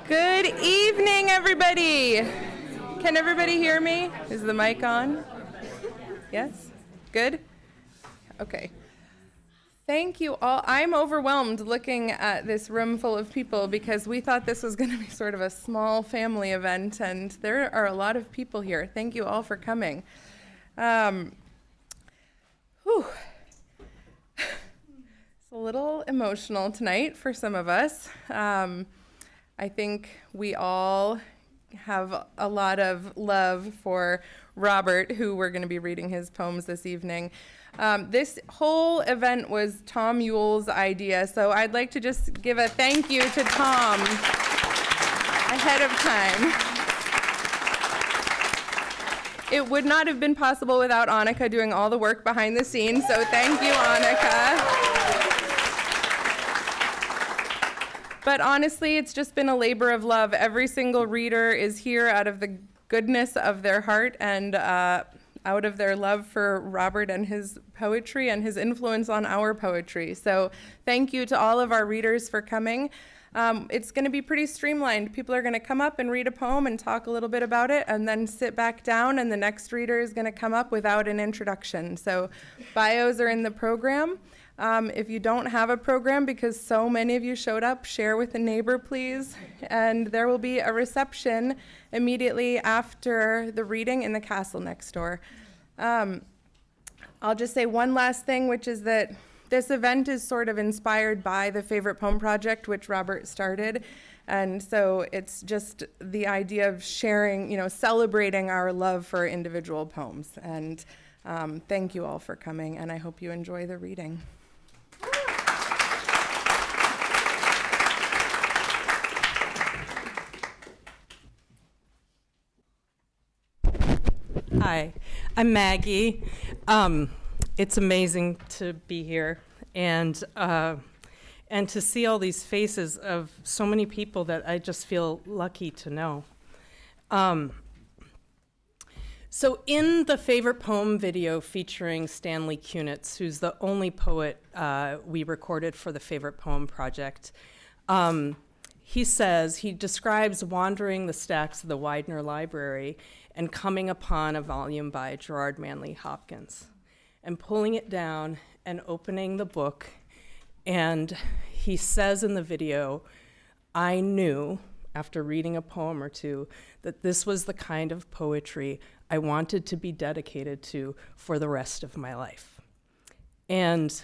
Good evening, everybody. Can everybody hear me? Is the mic on? Yes? Good? Okay. Thank you all. I'm overwhelmed looking at this room full of people because we thought this was going to be sort of a small family event, and there are a lot of people here. Thank you all for coming. It's a little emotional tonight for some of us. I think we all have a lot of love for Robert, who we're going to be reading his poems this evening. This whole event was Tom Yule's idea, so I'd like to just give a thank you to Tom ahead of time. It would not have been possible without Annika doing all the work behind the scenes, so thank you, Annika. But honestly, it's just been a labor of love. Every single reader is here out of the goodness of their heart and out of their love for Robert and his poetry and his influence on our poetry. So thank you to all of our readers for coming. It's going to be pretty streamlined. People are going to come up and read a poem and talk a little bit about it and then sit back down, and the next reader is going to come up without an introduction. So bios are in the program. If you don't have a program, because so many of you showed up, share with a neighbor, please. And there will be a reception immediately after the reading in the castle next door. I'll just say one last thing, which is that this event is sort of inspired by the Favorite Poem Project, which Robert started. And so it's just the idea of sharing, celebrating our love for individual poems. And thank you all for coming, and I hope you enjoy the reading. Hi, I'm Maggie. It's amazing to be here and to see all these faces of so many people that I just feel lucky to know. So in the Favorite Poem video featuring Stanley Kunitz, who's the only poet we recorded for the Favorite Poem Project, he describes wandering the stacks of the Widener Library and coming upon a volume by Gerard Manley Hopkins and pulling it down and opening the book. And he says in the video, I knew after reading a poem or two that this was the kind of poetry I wanted to be dedicated to for the rest of my life. And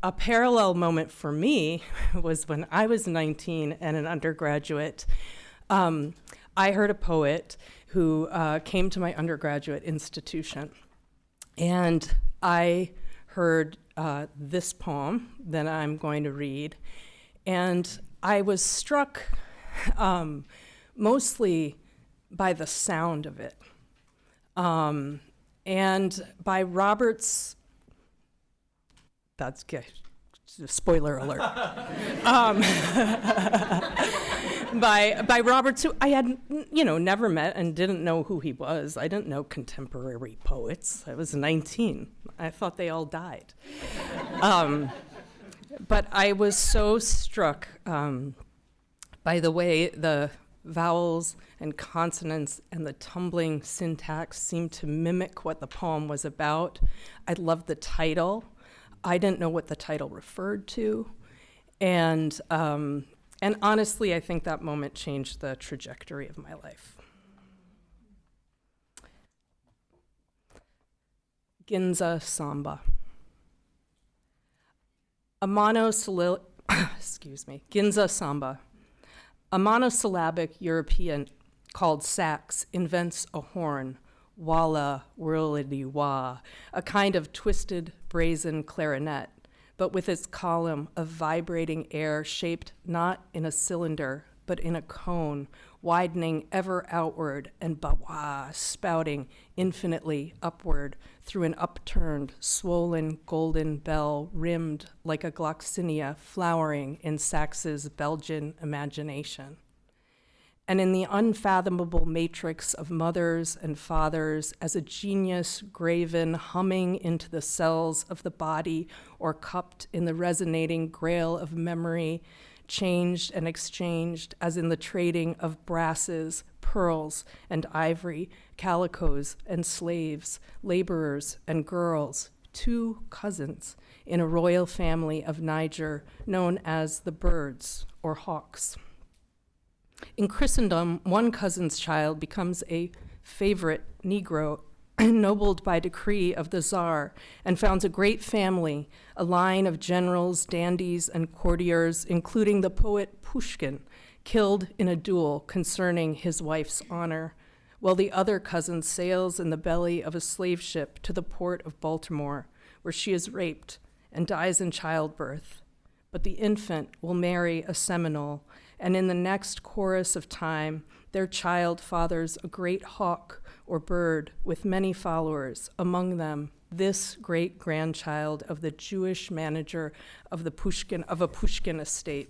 a parallel moment for me was when I was 19 and an undergraduate. I heard a poet who came to my undergraduate institution, and I heard this poem that I'm going to read, and I was struck mostly by the sound of it, and by Robert's, that's good, spoiler alert, by Roberts, who I had, never met and didn't know who he was. I didn't know contemporary poets. I was 19. I thought they all died. But I was so struck by the way the vowels and consonants and the tumbling syntax seemed to mimic what the poem was about. I loved the title. I didn't know what the title referred to. And honestly, I think that moment changed the trajectory of my life. Ginza Samba. Ginza Samba. A monosyllabic European called sax invents a horn, walla whirlity wah, a kind of twisted brazen clarinet, but with its column of vibrating air shaped not in a cylinder, but in a cone, widening ever outward and bawa, spouting infinitely upward through an upturned, swollen golden bell rimmed like a gloxinia flowering in Sax's Belgian imagination. And in the unfathomable matrix of mothers and fathers, as a genius graven humming into the cells of the body or cupped in the resonating grail of memory, changed and exchanged as in the trading of brasses, pearls, and ivory, calicos and slaves, laborers and girls, 2 cousins in a royal family of Niger known as the Birds or Hawks. In Christendom, one cousin's child becomes a favorite Negro, ennobled by decree of the Tsar, and founds a great family, a line of generals, dandies, and courtiers, including the poet Pushkin, killed in a duel concerning his wife's honor, while the other cousin sails in the belly of a slave ship to the port of Baltimore, where she is raped and dies in childbirth. But the infant will marry a Seminole, and in the next chorus of time, their child fathers a great hawk or bird with many followers, among them this great-grandchild of the Jewish manager of a Pushkin estate,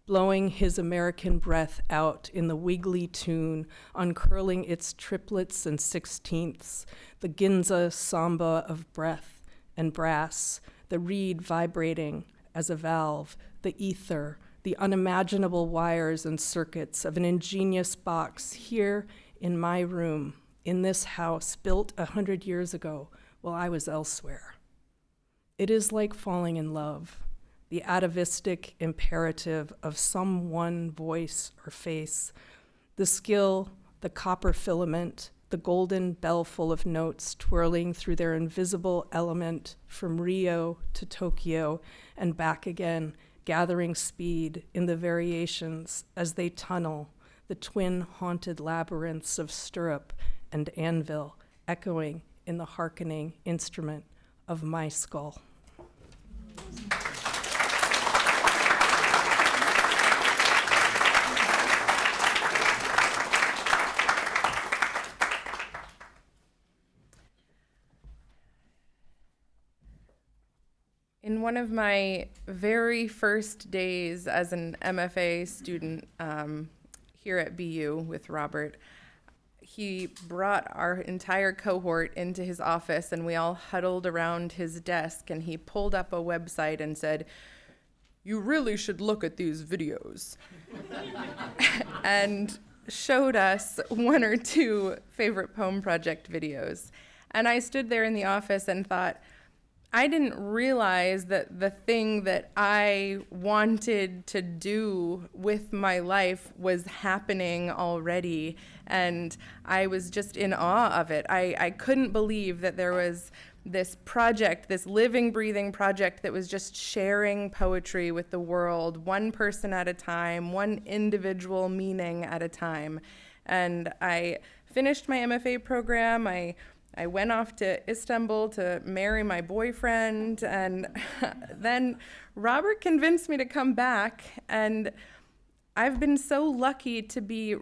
blowing his American breath out in the wiggly tune, uncurling its triplets and sixteenths, the Ginza samba of breath and brass, the reed vibrating as a valve, the ether, the unimaginable wires and circuits of an ingenious box here in my room, in this house built 100 years ago while I was elsewhere. It is like falling in love, the atavistic imperative of some one voice or face, the skill, the copper filament, the golden bellful of notes twirling through their invisible element from Rio to Tokyo and back again, gathering speed in the variations as they tunnel, the twin-haunted labyrinths of stirrup and anvil echoing in the hearkening instrument of my skull. In one of my very first days as an MFA student here at BU with Robert, he brought our entire cohort into his office and we all huddled around his desk, and he pulled up a website and said, "You really should look at these videos." And showed us 1 or 2 favorite poem project videos. And I stood there in the office and thought, I didn't realize that the thing that I wanted to do with my life was happening already, and I was just in awe of it. I couldn't believe that there was this project, this living, breathing project that was just sharing poetry with the world, one person at a time, one individual meaning at a time. And I finished my MFA program. I went off to Istanbul to marry my boyfriend, and then Robert convinced me to come back, and I've been so lucky to be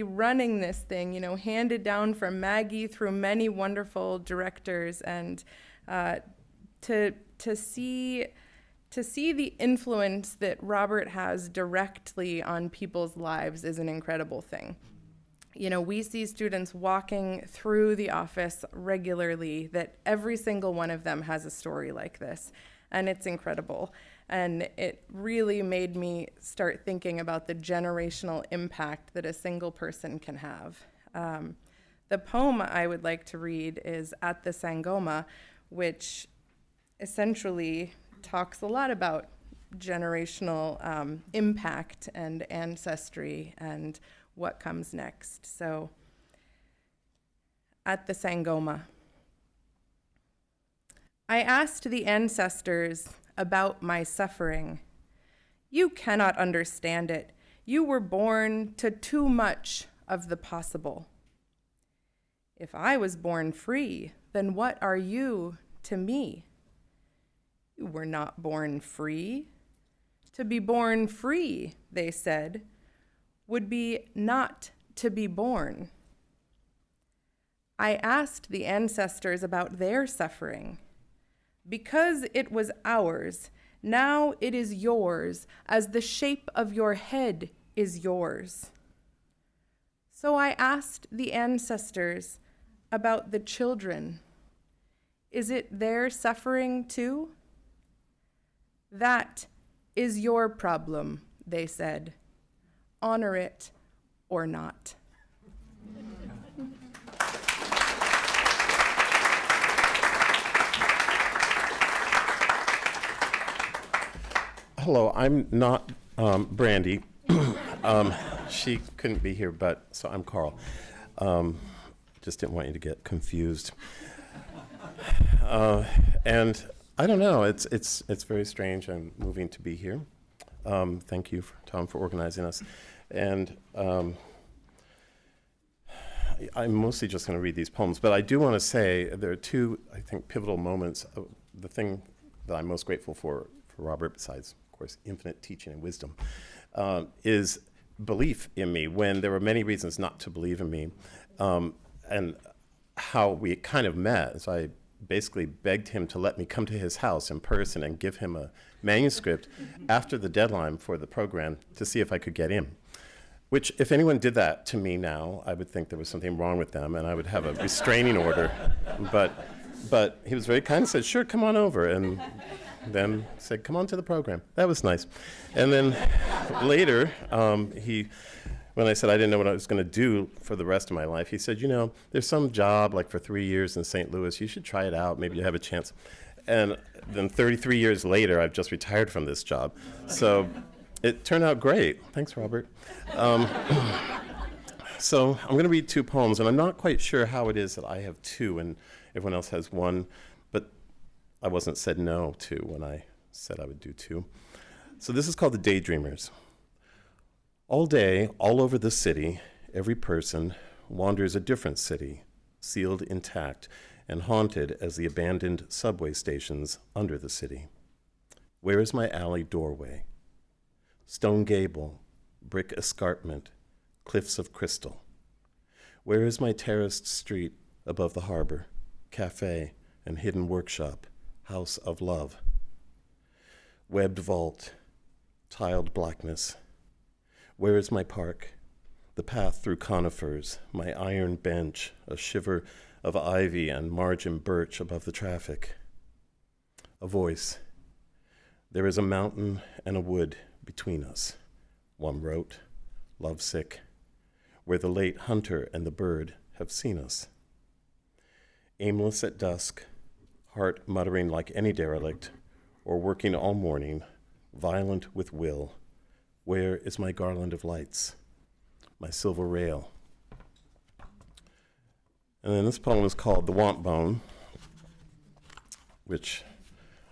running this thing, you know, handed down from Maggie through many wonderful directors, and to see the influence that Robert has directly on people's lives is an incredible thing. You know, we see students walking through the office regularly that every single one of them has a story like this, and it's incredible. And it really made me start thinking about the generational impact that a single person can have. The poem I would like to read is At the Sangoma, which essentially talks a lot about generational impact and ancestry and what comes next. So, at the Sangoma. I asked the ancestors about my suffering. You cannot understand it. You were born to too much of the possible. If I was born free, then what are you to me? You were not born free. To be born free, they said, would be not to be born. I asked the ancestors about their suffering. Because it was ours, now it is yours, as the shape of your head is yours. So I asked the ancestors about the children. Is it their suffering too? That is your problem, they said, honor it or not. Hello, I'm not Brandy. She couldn't be here, so I'm Carl. Just didn't want you to get confused. And I don't know, it's very strange. I'm moving to be here. Thank you, Tom, for organizing us. And I'm mostly just going to read these poems, but I do want to say there are two, I think, pivotal moments. The thing that I'm most grateful for Robert, besides, of course, infinite teaching and wisdom, is belief in me when there were many reasons not to believe in me, and how we kind of met. So I basically begged him to let me come to his house in person and give him a manuscript after the deadline for the program to see if I could get in. Which, if anyone did that to me now, I would think there was something wrong with them and I would have a restraining order. But he was very kind and said, sure, come on over. And then said, come on to the program. That was nice. And then later, when I said I didn't know what I was going to do for the rest of my life, he said, you know, there's some job like for 3 years in St. Louis. You should try it out. Maybe you have a chance. And then 33 years later, I've just retired from this job. So it turned out great. Thanks, Robert. So I'm going to read two poems, and I'm not quite sure how it is that I have two and everyone else has one, but I wasn't said no to when I said I would do two. So this is called The Daydreamers. All day, all over the city, every person wanders a different city, sealed intact and haunted as the abandoned subway stations under the city. Where is my alley doorway? Stone gable, brick escarpment, cliffs of crystal. Where is my terraced street above the harbor, cafe and hidden workshop, house of love? Webbed vault, tiled blackness. Where is my park, the path through conifers, my iron bench, a shiver of ivy and margin birch above the traffic? A voice. There is a mountain and a wood between us, one wrote, lovesick, where the late hunter and the bird have seen us. Aimless at dusk, heart muttering like any derelict, or working all morning, violent with will, where is my garland of lights, my silver rail? And then this poem is called The Want Bone, which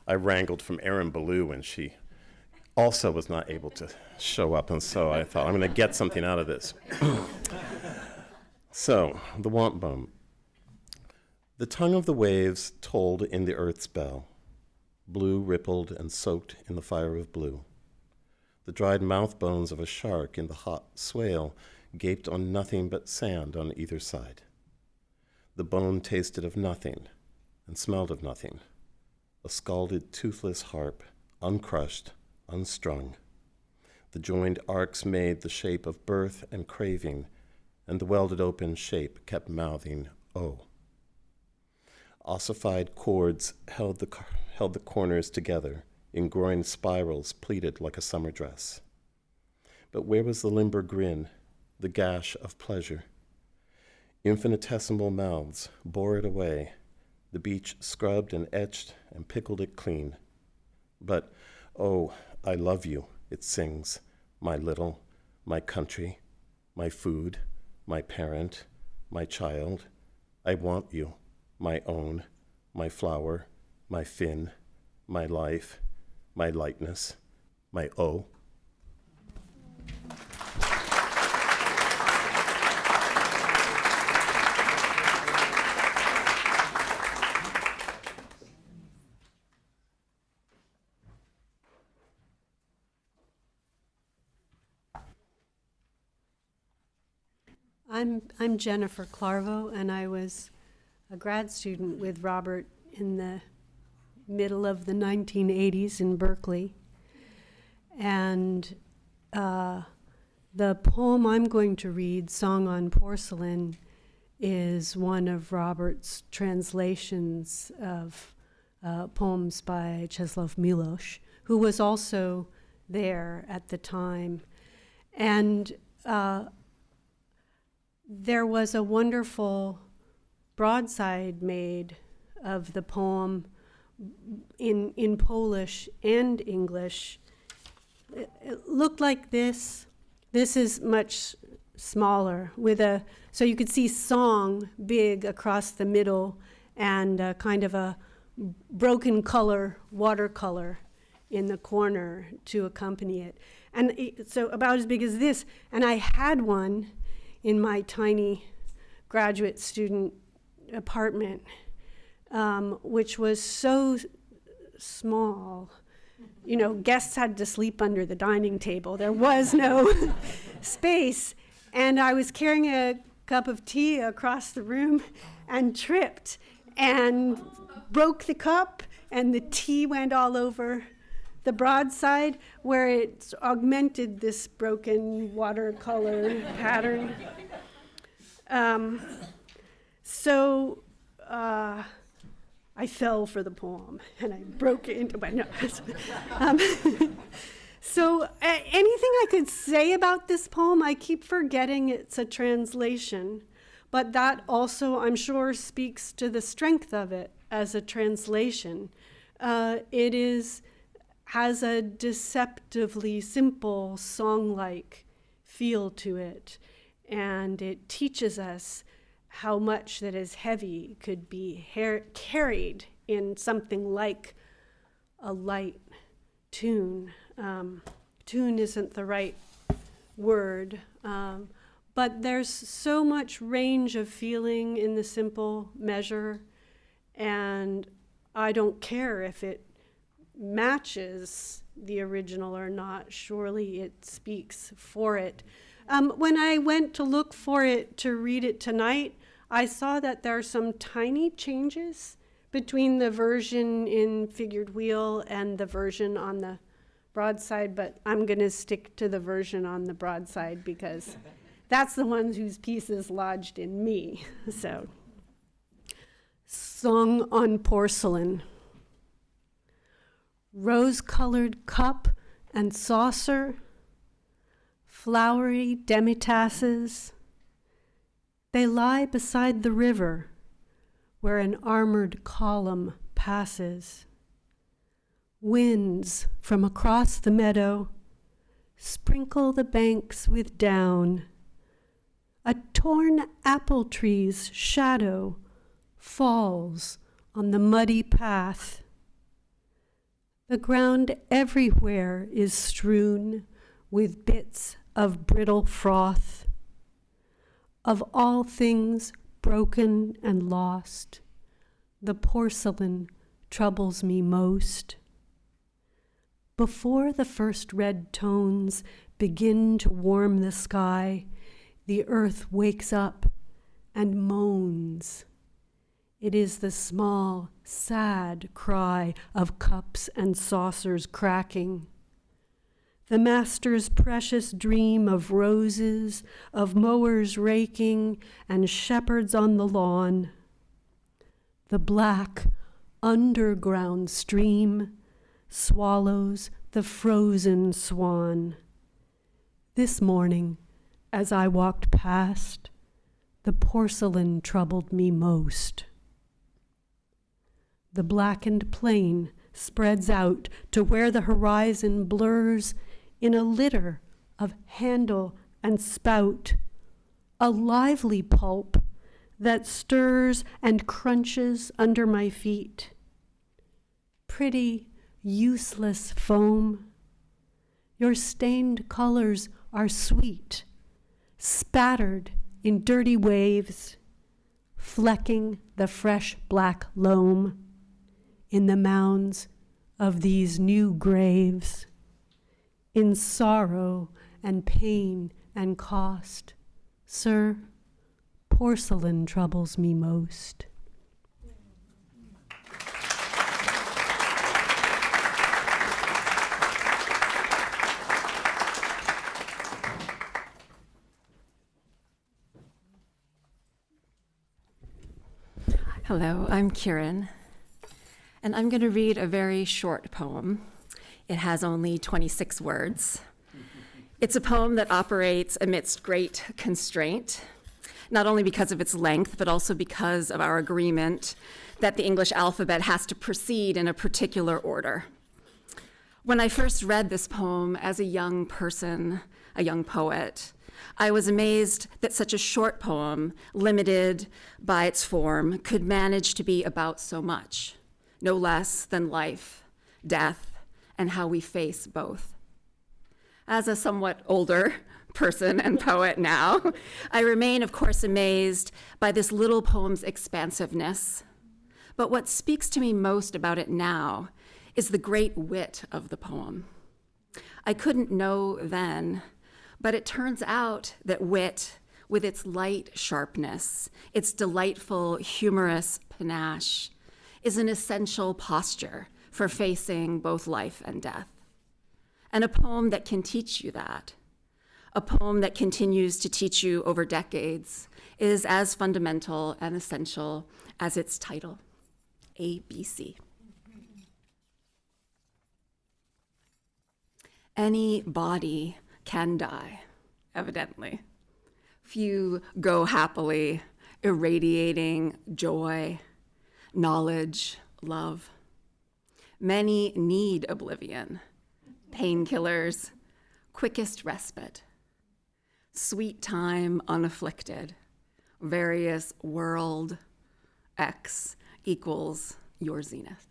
I wrangled from Erin Ballou when she also was not able to show up, and so I thought I'm going to get something out of this. So, The Want Bone. The tongue of the waves tolled in the earth's bell, blue rippled and soaked in the fire of blue. The dried mouth bones of a shark in the hot swale gaped on nothing but sand on either side. The bone tasted of nothing and smelled of nothing, a scalded toothless harp, uncrushed, unstrung. The joined arcs made the shape of birth and craving, and the welded open shape kept mouthing, oh. Ossified cords held the corners together, in groin spirals pleated like a summer dress. But where was the limber grin, the gash of pleasure? Infinitesimal mouths bore it away, the beach scrubbed and etched and pickled it clean. But, oh, I love you, it sings, my little, my country, my food, my parent, my child. I want you, my own, my flower, my fin, my life, my lightness, my oh. I'm Jennifer Clarvo, and I was a grad student with Robert in the middle of the 1980s in Berkeley. And the poem I'm going to read, Song on Porcelain, is one of Robert's translations of poems by Czesław Miłosz, who was also there at the time. And there was a wonderful broadside made of the poem in Polish and English. It looked like this. This is much smaller, so you could see song big across the middle and kind of a broken color, watercolor in the corner to accompany it. And so about as big as this. And I had one in my tiny graduate student apartment, which was so small. You know, guests had to sleep under the dining table. There was no space. And I was carrying a cup of tea across the room and tripped and broke the cup, and the tea went all over the broadside where it augmented this broken watercolor pattern. So I fell for the poem and I broke it into my nose. So anything I could say about this poem, I keep forgetting it's a translation, but that also, I'm sure, speaks to the strength of it as a translation. It has a deceptively simple song-like feel to it, and it teaches us how much that is heavy could be carried in something like a light tune. Tune isn't the right word, but there's so much range of feeling in the simple measure, and I don't care if it matches the original or not. Surely it speaks for it. When I went to look for it to read it tonight, I saw that there are some tiny changes between the version in figured wheel and the version on the broadside, but I'm going to stick to the version on the broadside because that's the one whose piece is lodged in me. So, Song on Porcelain. Rose-colored cup and saucer, flowery demitasses, they lie beside the river where an armored column passes. Winds from across the meadow sprinkle the banks with down. A torn apple tree's shadow falls on the muddy path. The ground everywhere is strewn with bits of brittle froth. Of all things broken and lost, the porcelain troubles me most. Before the first red tones begin to warm the sky, the earth wakes up and moans. It is the small, sad cry of cups and saucers cracking. The master's precious dream of roses, of mowers raking, and shepherds on the lawn. The black, underground stream swallows the frozen swan. This morning, as I walked past, the porcelain troubled me most. The blackened plain spreads out to where the horizon blurs in a litter of handle and spout, a lively pulp that stirs and crunches under my feet. Pretty, useless foam, your stained colors are sweet, spattered in dirty waves, flecking the fresh black loam in the mounds of these new graves. In sorrow and pain and cost, sir, porcelain troubles me most. Hello, I'm Kieran, and I'm going to read a very short poem. It has only 26 words. It's a poem that operates amidst great constraint, not only because of its length, but also because of our agreement that the English alphabet has to proceed in a particular order. When I first read this poem as a young person, a young poet, I was amazed that such a short poem, limited by its form, could manage to be about so much, no less than life, death, and how we face both. As a somewhat older person and poet now, I remain, of course, amazed by this little poem's expansiveness. But what speaks to me most about it now is the great wit of the poem. I couldn't know then, but it turns out that wit, with its light sharpness, its delightful, humorous panache, is an essential posture for facing both life and death. And a poem that can teach you that, a poem that continues to teach you over decades, is as fundamental and essential as its title, ABC. Any body can die, evidently. Few go happily, irradiating joy, knowledge, love. Many need oblivion, painkillers, quickest respite, sweet time unafflicted, various world, X equals your zenith.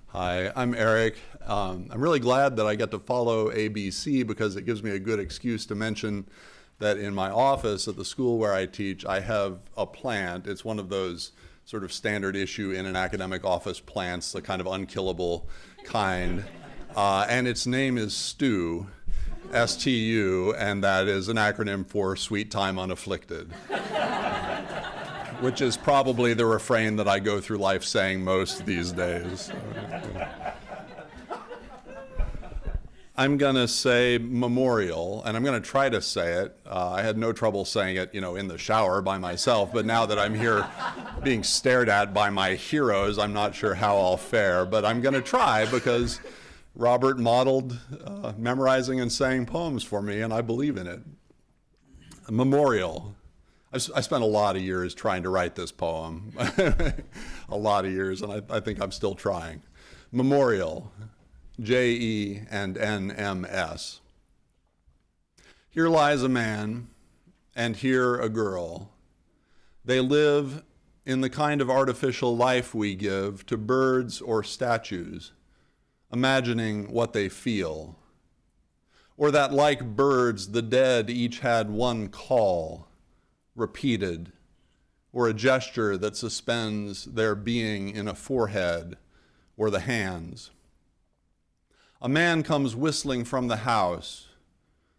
Hi, I'm Eric. I'm really glad that I get to follow ABC because it gives me a good excuse to mention that in my office at the school where I teach, I have a plant. It's one of those sort of standard issue in an academic office plants, the kind of unkillable kind. And its name is STU, S-T-U, and that is an acronym for Sweet Time Unafflicted. Which is probably the refrain that I go through life saying most these days. I'm going to say memorial, and I'm going to try to say it. I had no trouble saying it, in the shower by myself, but now that I'm here being stared at by my heroes, I'm not sure how I'll fare, but I'm going to try because Robert modeled memorizing and saying poems for me, and I believe in it. Memorial. I spent a lot of years trying to write this poem, a lot of years, and I think I'm still trying. Memorial, J-E and N-M-S. Here lies a man, and here a girl. They live in the kind of artificial life we give to birds or statues, imagining what they feel. Or that like birds, the dead each had one call, repeated, or a gesture that suspends their being in a forehead or the hands. A man comes whistling from the house.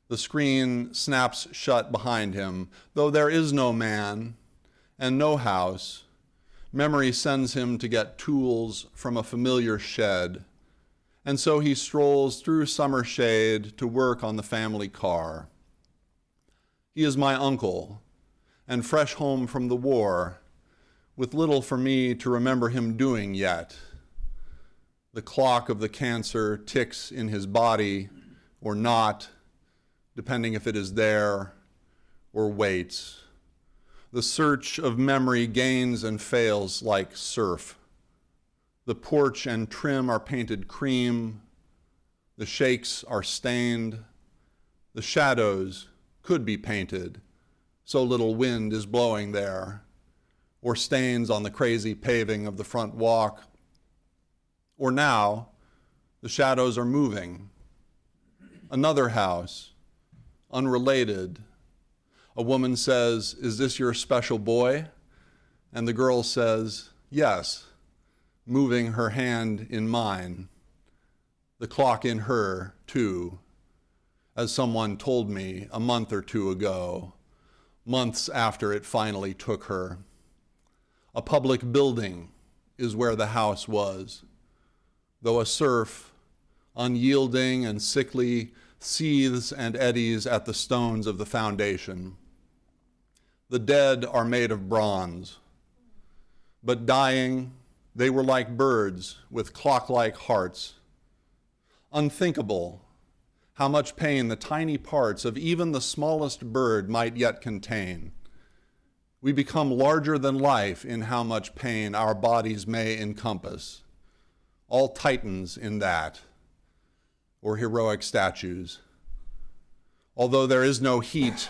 The screen snaps shut behind him. Though there is no man and no house, memory sends him to get tools from a familiar shed, and so he strolls through summer shade to work on the family car. He is my uncle, and fresh home from the war, with little for me to remember him doing yet. The clock of the cancer ticks in his body or not, depending if it is there or waits. The search of memory gains and fails like surf. The porch and trim are painted cream. The shakes are stained. The shadows could be painted. So little wind is blowing there, or stains on the crazy paving of the front walk. Or now, the shadows are moving. Another house, unrelated. A woman says, "Is this your special boy?" And the girl says, "Yes," moving her hand in mine. The clock in her, too, as someone told me a month or two ago, months after it finally took her. A public building is where the house was, though a surf, unyielding and sickly, seethes and eddies at the stones of the foundation. The dead are made of bronze, but dying, they were like birds with clock-like hearts. Unthinkable how much pain the tiny parts of even the smallest bird might yet contain. We become larger than life in how much pain our bodies may encompass. All titans in that, or heroic statues. Although there is no heat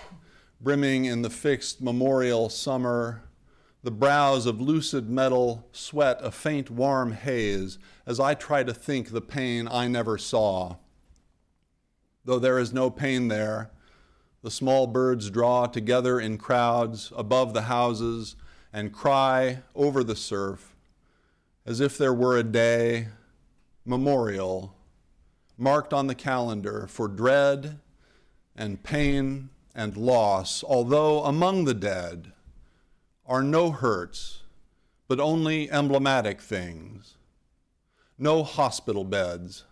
brimming in the fixed memorial summer, the brows of lucid metal sweat a faint warm haze as I try to think the pain I never saw. Though there is no pain there, the small birds draw together in crowds above the houses and cry over the surf as if there were a day, memorial, marked on the calendar for dread and pain and loss, although among the dead are no hurts, but only emblematic things. No hospital beds,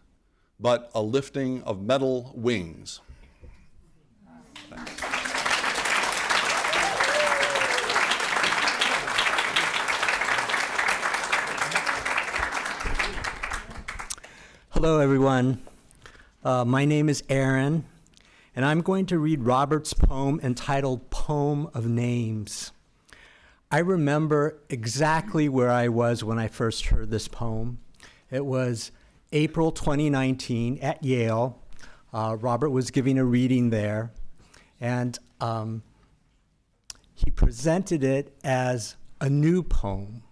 but a lifting of metal wings. Thanks. Hello, everyone. My name is Aaron, and I'm going to read Robert's poem entitled Poem of Names. I remember exactly where I was when I first heard this poem. It was April 2019 at Yale. Robert was giving a reading there, and he presented it as a new poem.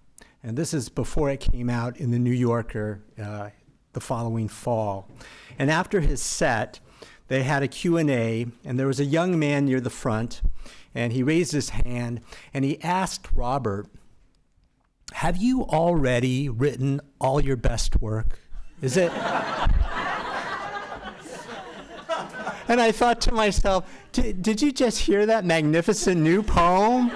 And this is before it came out in the New Yorker the following fall. And after his set, they had a Q&A, and there was a young man near the front, and he raised his hand, and he asked Robert, "Have you already written all your best work? Is it?" And I thought to myself, did you just hear that magnificent new poem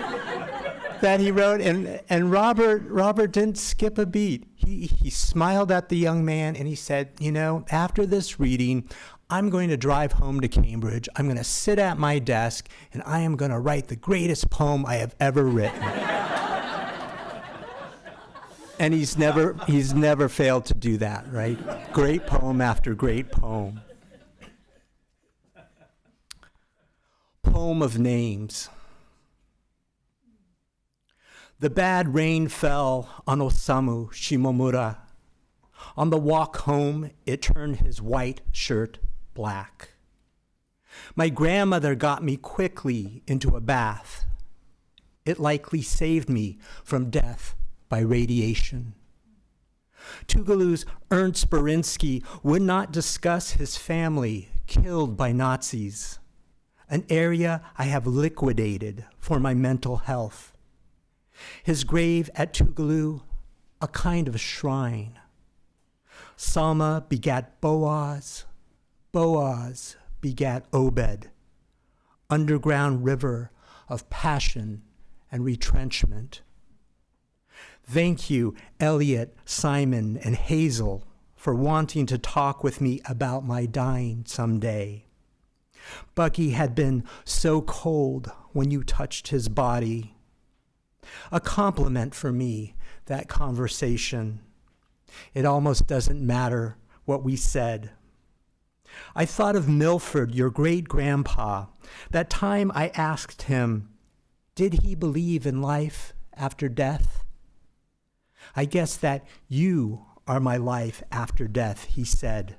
that he wrote? And Robert didn't skip a beat. He smiled at the young man and he said, "You know, after this reading, I'm going to drive home to Cambridge. I'm going to sit at my desk and I am going to write the greatest poem I have ever written." And he's never failed to do that, right? Great poem after great poem. Poem of Names. The bad rain fell on Osamu Shimomura. On the walk home, it turned his white shirt black. My grandmother got me quickly into a bath. It likely saved me from death by radiation. Tuvalu's Ernst Berinsky would not discuss his family killed by Nazis, an area I have liquidated for my mental health. His grave at Tuvalu, a kind of shrine. Salma begat Boaz, Boaz begat Obed, underground river of passion and retrenchment. Thank you, Elliot, Simon, and Hazel, for wanting to talk with me about my dying someday. Bucky had been so cold when you touched his body. A compliment for me, that conversation. It almost doesn't matter what we said. I thought of Milford, your great-grandpa, that time I asked him, did he believe in life after death? I guess that you are my life after death, he said.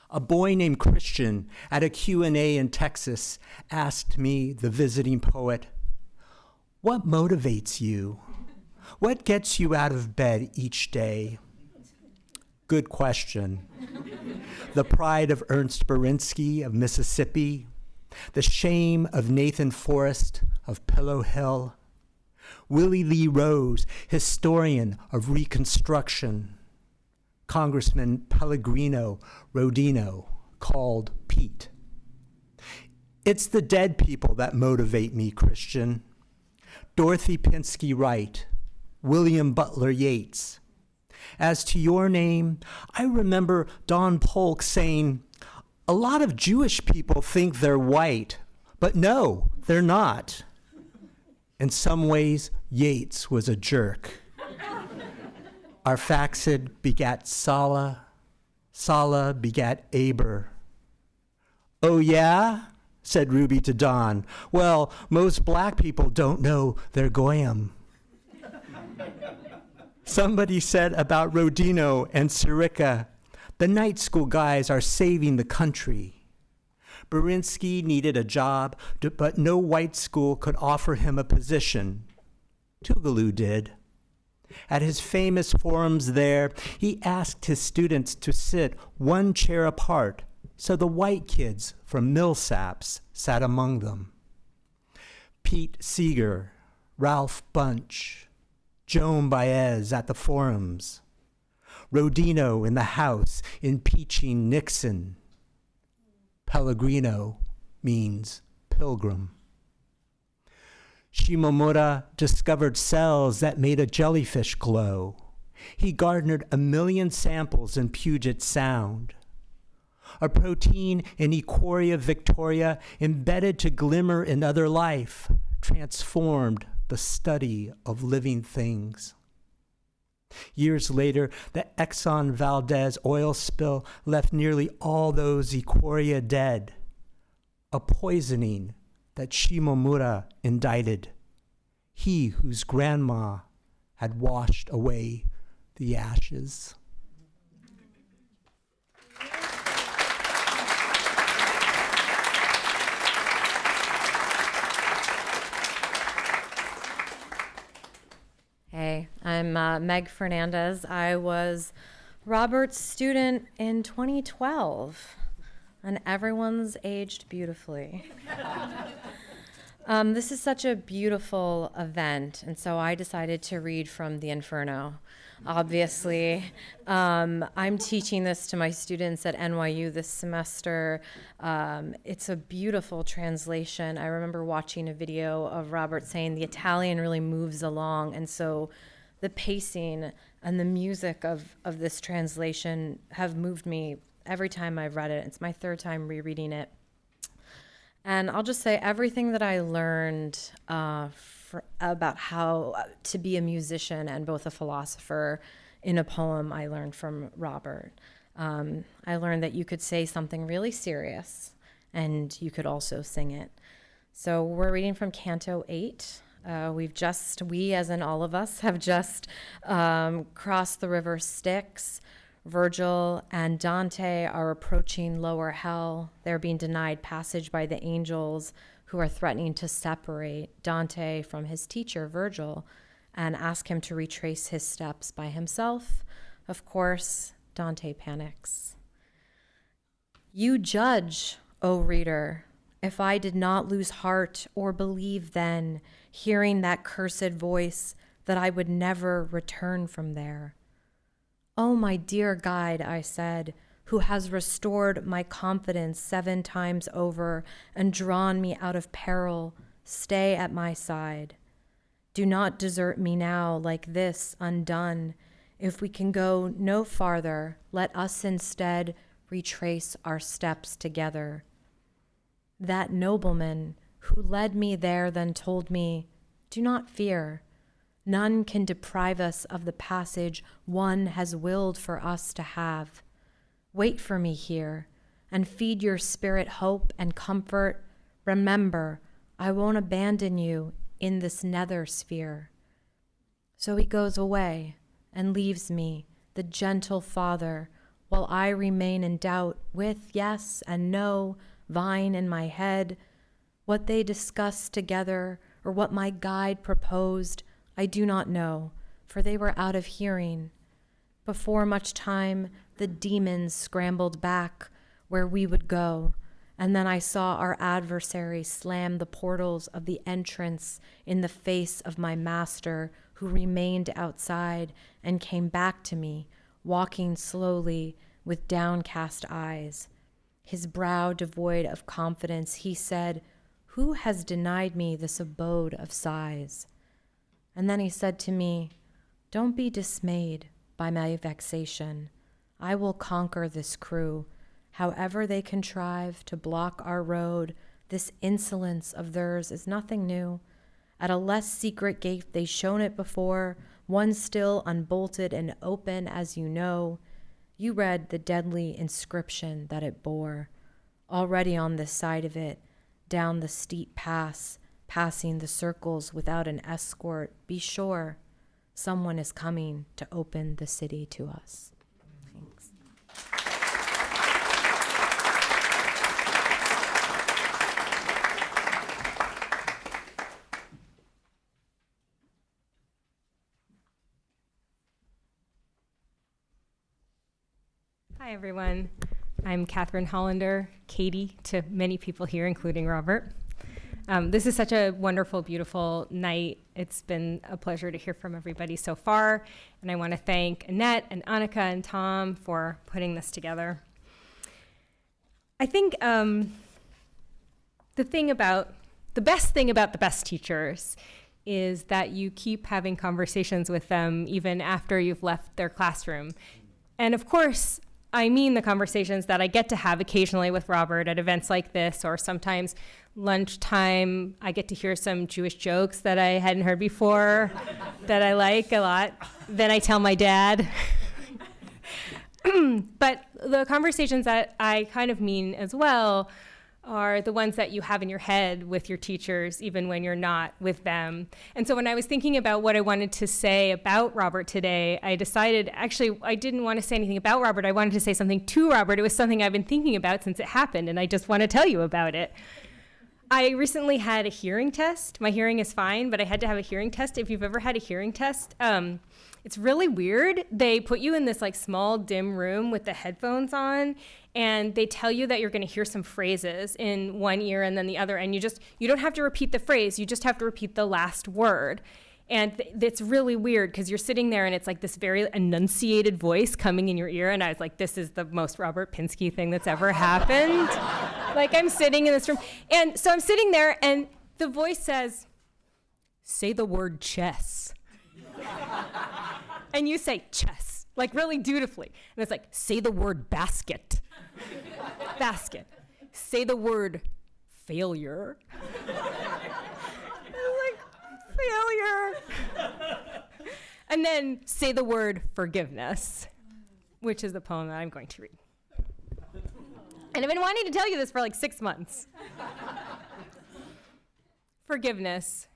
A boy named Christian at a Q&A in Texas asked me, the visiting poet, what motivates you? What gets you out of bed each day? Good question. The pride of Ernst Berinsky of Mississippi, the shame of Nathan Forrest of Pillow Hill, Willie Lee Rose, historian of Reconstruction, Congressman Pellegrino Rodino, called Pete. It's the dead people that motivate me, Christian. Dorothy Pinsky Wright, William Butler Yeats. As to your name, I remember Don Polk saying, "A lot of Jewish people think they're white, but no, they're not." In some ways, Yeats was a jerk. Arphaxad begat Sala, Sala begat Aber. "Oh yeah?" said Ruby to Don. "Well, most black people don't know they're goyim." Somebody said about Rodino and Sirica, "The night school guys are saving the country." Berinsky needed a job, but no white school could offer him a position. Tougaloo did. At his famous forums there, he asked his students to sit one chair apart, so the white kids from Millsaps sat among them. Pete Seeger, Ralph Bunch, Joan Baez at the forums, Rodino in the House impeaching Nixon. Pellegrino means pilgrim. Shimomura discovered cells that made a jellyfish glow. He garnered 1 million samples in Puget Sound. A protein in Equoria Victoria embedded to glimmer in other life transformed the study of living things. Years later, the Exxon Valdez oil spill left nearly all those Equoria dead, a poisoning that Shimomura indicted, he whose grandma had washed away the ashes. Hey, I'm Meg Fernandez. I was Robert's student in 2012, and everyone's aged beautifully. This is such a beautiful event, and so I decided to read from the Inferno. Obviously, I'm teaching this to my students at NYU this semester. It's a beautiful translation. I remember watching a video of Robert saying the Italian really moves along, and so the pacing and the music of this translation have moved me every time I've read it. It's my third time rereading it. And I'll just say everything that I learned about how to be a musician and both a philosopher in a poem, I learned from Robert. I learned that you could say something really serious and you could also sing it. So we're reading from Canto 8. We as in all of us, have just crossed the river Styx. Virgil and Dante are approaching lower hell. They're being denied passage by the angels who are threatening to separate Dante from his teacher, Virgil, and ask him to retrace his steps by himself. Of course, Dante panics. You judge, O reader, if I did not lose heart or believe then, hearing that cursed voice, that I would never return from there. Oh, my dear guide, I said, who has restored my confidence 7 times over and drawn me out of peril, stay at my side. Do not desert me now like this, undone. If we can go no farther, let us instead retrace our steps together. That nobleman who led me there then told me, do not fear. None can deprive us of the passage one has willed for us to have. Wait for me here, and feed your spirit hope and comfort. Remember, I won't abandon you in this nether sphere. So he goes away and leaves me, the gentle father, while I remain in doubt with yes and no vying in my head. What they discussed together or what my guide proposed, I do not know, for they were out of hearing. Before much time, the demons scrambled back where we would go, and then I saw our adversary slam the portals of the entrance in the face of my master, who remained outside and came back to me, walking slowly with downcast eyes. His brow devoid of confidence, he said, who has denied me this abode of sighs? And then he said to me, "Don't be dismayed by my vexation. I will conquer this crew. However they contrive to block our road, this insolence of theirs is nothing new. At a less secret gate they've shown it before, one still unbolted and open, as you know. You read the deadly inscription that it bore. Already on this side of it, down the steep pass, passing the circles without an escort, be sure someone is coming to open the city to us." Thanks. Hi, everyone. I'm Catherine Hollander, Katie to many people here, including Robert. This is such a wonderful, beautiful night. It's been a pleasure to hear from everybody so far, and I want to thank Annette and Annika and Tom for putting this together. I think the best thing about the best teachers is that you keep having conversations with them even after you've left their classroom. And of course, I mean the conversations that I get to have occasionally with Robert at events like this, or sometimes lunchtime, I get to hear some Jewish jokes that I hadn't heard before that I like a lot. Then I tell my dad. But the conversations that I kind of mean as well are the ones that you have in your head with your teachers, even when you're not with them. And so when I was thinking about what I wanted to say about Robert today, I decided, actually, I didn't want to say anything about Robert. I wanted to say something to Robert. It was something I've been thinking about since it happened, and I just want to tell you about it. I recently had a hearing test. My hearing is fine, but I had to have a hearing test. If you've ever had a hearing test, it's really weird. They put you in this like small, dim room with the headphones on, and they tell you that you're going to hear some phrases in one ear and then the other, and you don't have to repeat the phrase, you just have to repeat the last word. And it's really weird because you're sitting there and it's like this very enunciated voice coming in your ear, and I was like, this is the most Robert Pinsky thing that's ever happened. Like, I'm sitting in this room, and so I'm sitting there and the voice says, "Say the word chess." And you say chess, like really dutifully. And it's like, "Say the word basket." Basket. Say the word failure. Like, failure. And then say the word forgiveness, which is the poem that I'm going to read. And I've been wanting to tell you this for like 6 months. Forgiveness.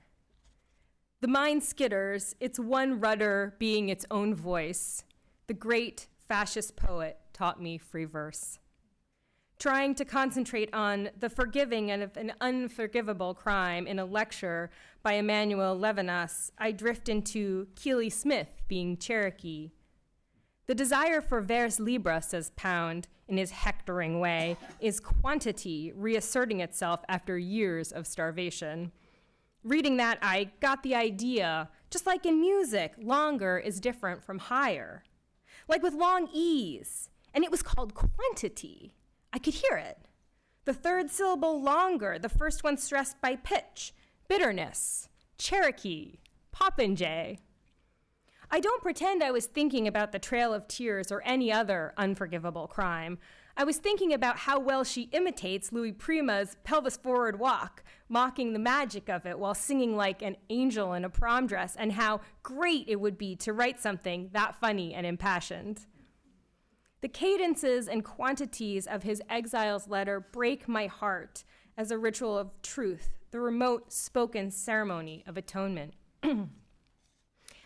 The mind skitters, its one rudder being its own voice. The great fascist poet taught me free verse. Trying to concentrate on the forgiving and an unforgivable crime in a lecture by Emmanuel Levinas, I drift into Keely Smith being Cherokee. The desire for vers libre, says Pound, in his hectoring way, is quantity reasserting itself after years of starvation. Reading that, I got the idea, just like in music, longer is different from higher. Like with long E's, and it was called quantity. I could hear it. The third syllable longer, the first one stressed by pitch, bitterness, Cherokee, popinjay. I don't pretend I was thinking about the Trail of Tears or any other unforgivable crime. I was thinking about how well she imitates Louis Prima's pelvis forward walk, mocking the magic of it while singing like an angel in a prom dress, and how great it would be to write something that funny and impassioned. The cadences and quantities of his exile's letter break my heart as a ritual of truth, the remote spoken ceremony of atonement.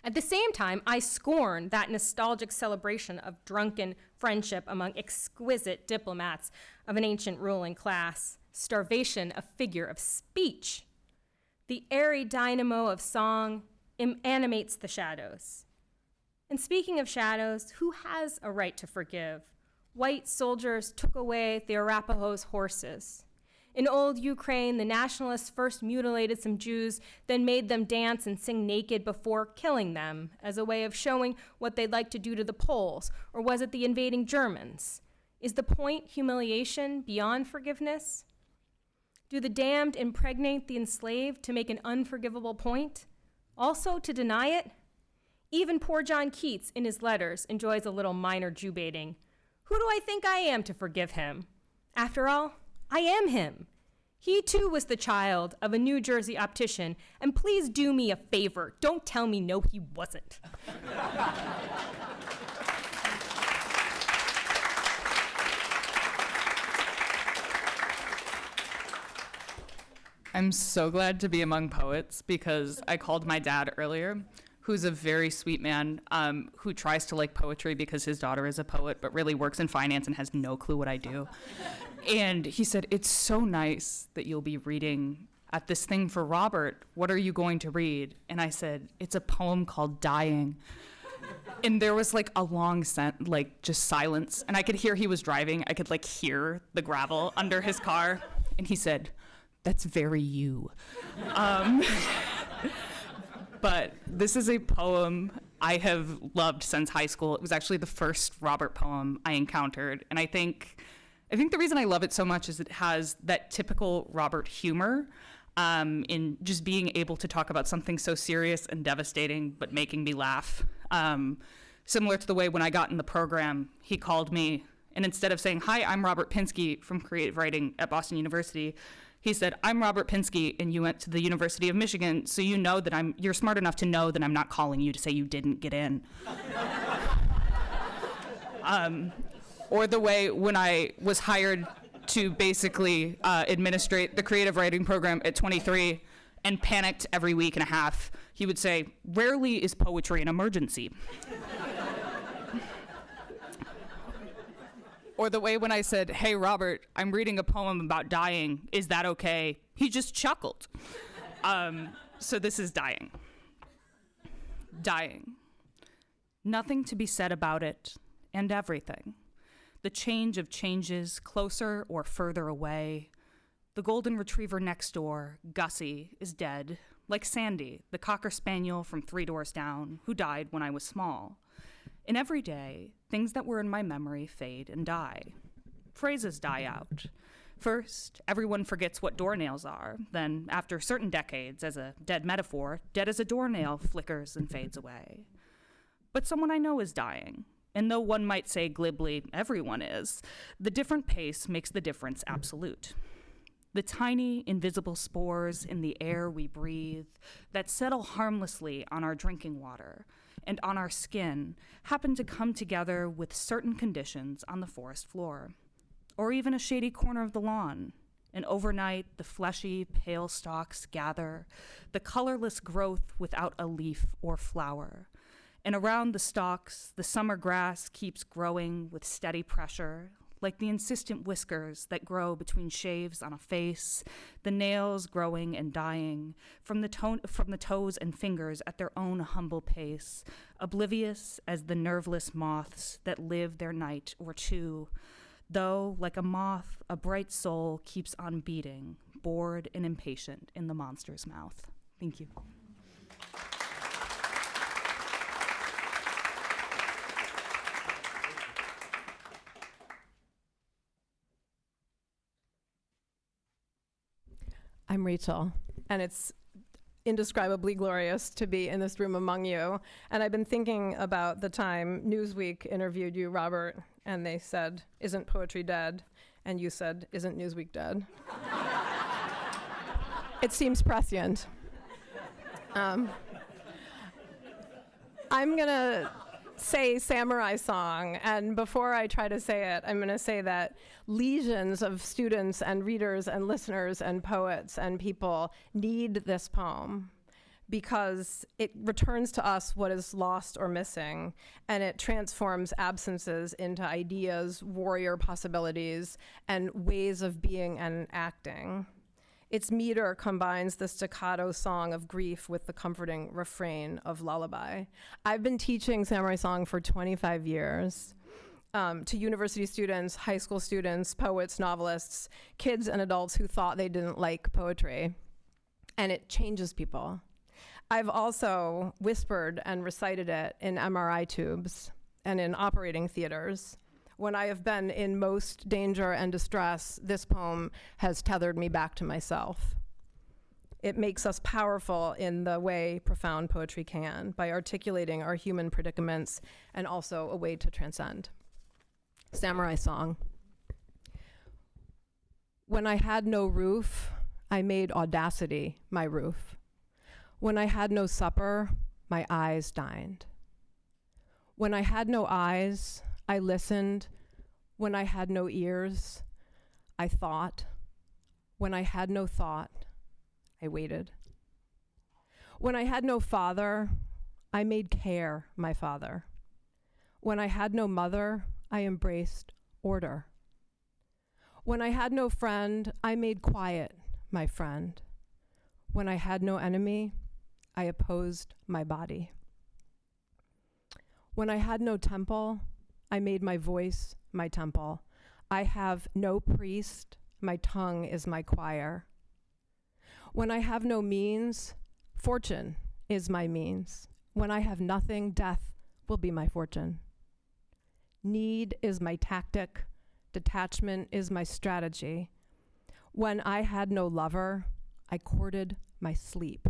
At the same time, I scorn that nostalgic celebration of drunken friendship among exquisite diplomats of an ancient ruling class, starvation a figure of speech. The airy dynamo of song animates the shadows. And speaking of shadows, who has a right to forgive? White soldiers took away the Arapaho's horses. In old Ukraine, the nationalists first mutilated some Jews, then made them dance and sing naked before killing them as a way of showing what they'd like to do to the Poles, or was it the invading Germans? Is the point humiliation beyond forgiveness? Do the damned impregnate the enslaved to make an unforgivable point? Also, to deny it? Even poor John Keats, in his letters, enjoys a little minor Jew baiting. Who do I think I am to forgive him? After all, I am him. He too was the child of a New Jersey optician, and please do me a favor. Don't tell me no, he wasn't. I'm so glad to be among poets because I called my dad earlier, who's a very sweet man who tries to like poetry because his daughter is a poet, but really works in finance and has no clue what I do. And he said, "It's so nice that you'll be reading at this thing for Robert. What are you going to read?" And I said, "It's a poem called Dying." And there was like a long just silence. And I could hear he was driving. I could like hear the gravel under his car. And he said, "That's very you." But this is a poem I have loved since high school. It was actually the first Robert poem I encountered. And I think the reason I love it so much is it has that typical Robert humor in just being able to talk about something so serious and devastating, but making me laugh. Similar to the way when I got in the program, he called me, and instead of saying, "Hi, I'm Robert Pinsky from Creative Writing at Boston University," he said, "I'm Robert Pinsky, and you went to the University of Michigan, so you know that you're smart enough to know that I'm not calling you to say you didn't get in." Or the way when I was hired to basically administrate the creative writing program at 23 and panicked every week and a half, he would say, "Rarely is poetry an emergency." Or the way when I said, "Hey, Robert, I'm reading a poem about dying. Is that okay?" He just chuckled. So this is Dying. Dying. Nothing to be said about it, and everything. The change of changes, closer or further away. The golden retriever next door, Gussie, is dead, like Sandy, the cocker spaniel from 3 doors down, who died when I was small. And every day, things that were in my memory fade and die. Phrases die out. First, everyone forgets what doornails are. Then, after certain decades, as a dead metaphor, dead as a doornail flickers and fades away. But someone I know is dying. And though one might say glibly, everyone is, the different pace makes the difference absolute. The tiny, invisible spores in the air we breathe that settle harmlessly on our drinking water and on our skin happen to come together with certain conditions on the forest floor, or even a shady corner of the lawn. And overnight, the fleshy, pale stalks gather, the colorless growth without a leaf or flower. And around the stalks, the summer grass keeps growing with steady pressure, like the insistent whiskers that grow between shaves on a face, the nails growing and dying from the toes and fingers at their own humble pace, oblivious as the nerveless moths that live their night or two. Though, like a moth, a bright soul keeps on beating, bored and impatient in the monster's mouth. Thank you. I'm Rachel, and it's indescribably glorious to be in this room among you. And I've been thinking about the time Newsweek interviewed you, Robert, and they said, "Isn't poetry dead?" And you said, "Isn't Newsweek dead?" It seems prescient. I'm gonna say Samurai Song, and before I try to say it, I'm going to say that legions of students and readers and listeners and poets and people need this poem because it returns to us what is lost or missing, and it transforms absences into ideas, warrior possibilities, and ways of being and acting. Its meter combines the staccato song of grief with the comforting refrain of lullaby. I've been teaching Samurai Song for 25 years to university students, high school students, poets, novelists, kids and adults who thought they didn't like poetry. And it changes people. I've also whispered and recited it in MRI tubes and in operating theaters. When I have been in most danger and distress, this poem has tethered me back to myself. It makes us powerful in the way profound poetry can, by articulating our human predicaments and also a way to transcend. Samurai Song. When I had no roof, I made audacity my roof. When I had no supper, my eyes dined. When I had no eyes, I listened. When I had no ears, I thought. When I had no thought, I waited. When I had no father, I made care my father. When I had no mother, I embraced order. When I had no friend, I made quiet my friend. When I had no enemy, I opposed my body. When I had no temple, I made my voice my temple. I have no priest, my tongue is my choir. When I have no means, fortune is my means. When I have nothing, death will be my fortune. Need is my tactic, detachment is my strategy. When I had no lover, I courted my sleep.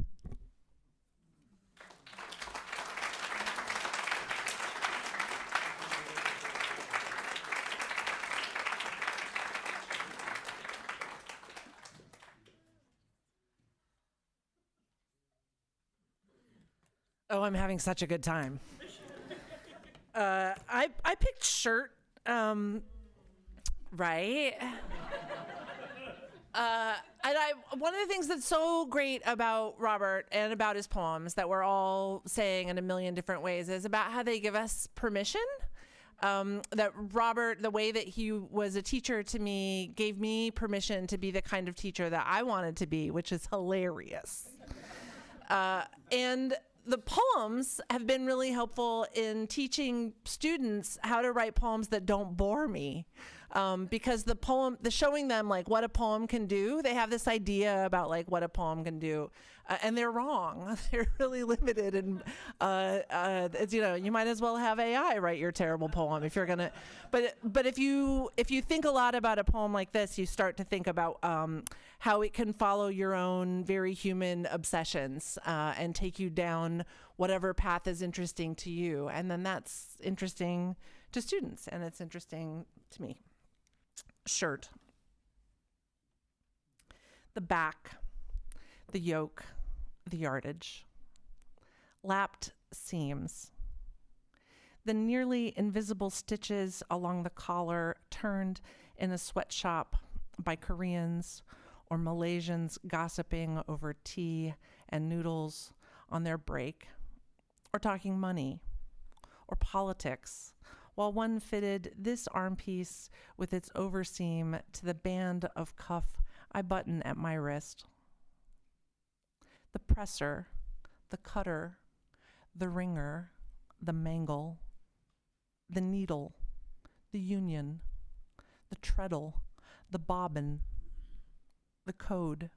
Oh, I'm having such a good time. I picked shirt, right? One of the things that's so great about Robert and about his poems that we're all saying in a million different ways is about how they give us permission. That Robert, the way that he was a teacher to me, gave me permission to be the kind of teacher that I wanted to be, which is hilarious. And the poems have been really helpful in teaching students how to write poems that don't bore me. Because the showing them like what a poem can do, they have this idea about like what a poem can do, and they're wrong. They're really limited, and it's, you might as well have AI write your terrible poem if you're gonna. But if you think a lot about a poem like this, you start to think about how it can follow your own very human obsessions and take you down whatever path is interesting to you, and then that's interesting to students, and it's interesting to me. Shirt. The back, the yoke, the yardage. Lapped seams. The nearly invisible stitches along the collar turned in a sweatshop by Koreans or Malaysians gossiping over tea and noodles on their break, or talking money or politics, while one fitted this arm piece with its overseam to the band of cuff I button at my wrist. The presser, the cutter, the wringer, the mangle, the needle, the union, the treadle, the bobbin, the code.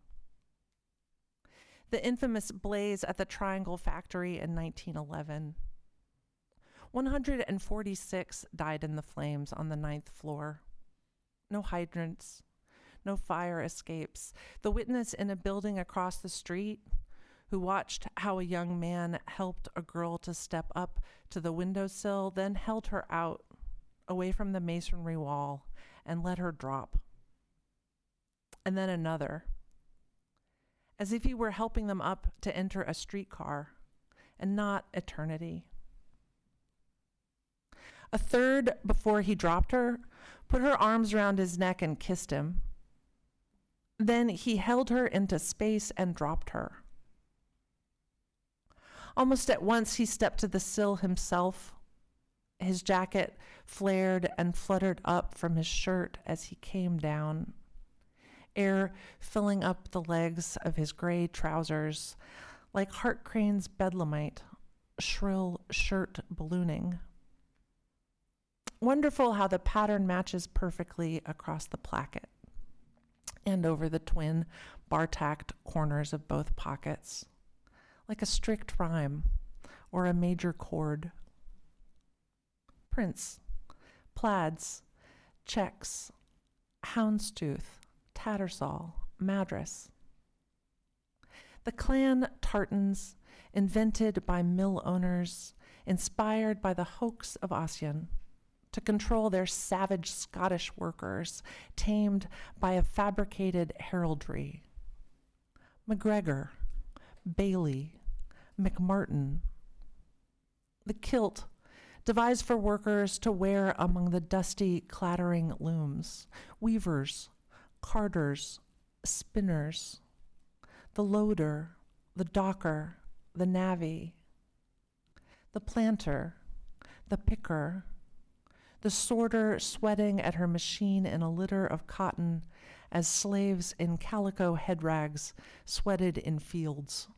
The infamous blaze at the Triangle Factory in 1911. 146 died in the flames on the 9th floor. No hydrants, no fire escapes. The witness in a building across the street who watched how a young man helped a girl to step up to the windowsill, then held her out away from the masonry wall and let her drop. And then another, as if he were helping them up to enter a streetcar and not eternity. A third, before he dropped her, put her arms around his neck and kissed him. Then he held her into space and dropped her. Almost at once, he stepped to the sill himself. His jacket flared and fluttered up from his shirt as he came down, air filling up the legs of his gray trousers like Hart Crane's bedlamite, shrill shirt ballooning. Wonderful how the pattern matches perfectly across the placket and over the twin bar-tacked corners of both pockets, like a strict rhyme or a major chord. Prints, plaids, checks, houndstooth, tattersall, madras. The clan tartans, invented by mill owners, inspired by the hoax of Ossian, to control their savage Scottish workers, tamed by a fabricated heraldry. McGregor, Bailey, McMartin. The kilt, devised for workers to wear among the dusty, clattering looms. Weavers, carders, spinners. The loader, the docker, the navvy. The planter, the picker. The sorter sweating at her machine in a litter of cotton as slaves in calico head rags sweated in fields.